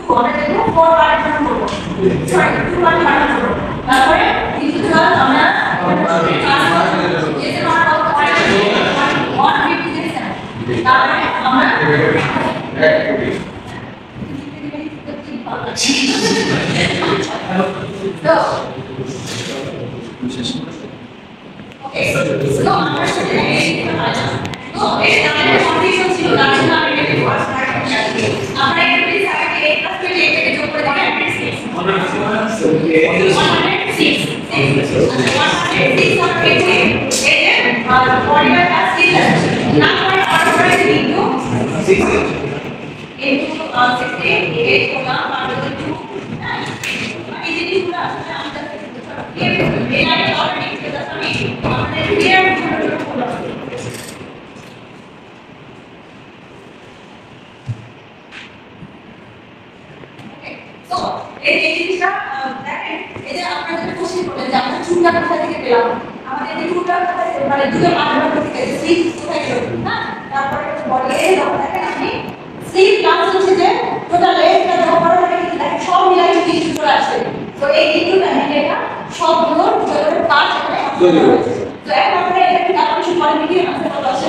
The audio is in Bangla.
আমরা দেখব 4 পার্ট করব সরি 2 পার্ট করব তারপরে into 12 আমরা এর মান কত হয় 157 তারপরে আমরা So, okay. So, আমরা সেটা তো এই আমাদের কন্ডিশন ছিল তার জন্য আমি এটাকে ফার্স্ট রাখি আমরা এটাকে সাইডে a + b এটাকে যোগ করে দিই 106 আমরা এখানে এই যে 45 + 6 তারপরে অর্ডার ইনটু 6 into 60 8 করলাম আর 2 এই জিনিসগুলো আসলে আমরা এর আগে অলরেডি ক্লাস আমি আমাদের ক্লিয়ার করলাম তো এই জিনিসটা দেখেন এই যে আপনারা যেটা কোশ্চেন করলেন যে আমরা চুলটা কোথা থেকে পেলাম আমাদের এই চুলটা কোথা থেকে মানে দুটো মাত্রা থেকে স্লিপ কোথায় গেল না তারপরে বলে এই দেখেন আপনি স্লিপ প্লাস হচ্ছে যে টোটাল লেন্থটা দেওয়া পরে কিন্তু দেখেন সব মিলাই কিছু চলে আসছে তো এই ইনটুটা এটা সবগুলো টোটাল পার্ট এখানে তো এখন আমরা এটা কি তারপরে কিছু পরে মিলিয়ে আনসার কত আসে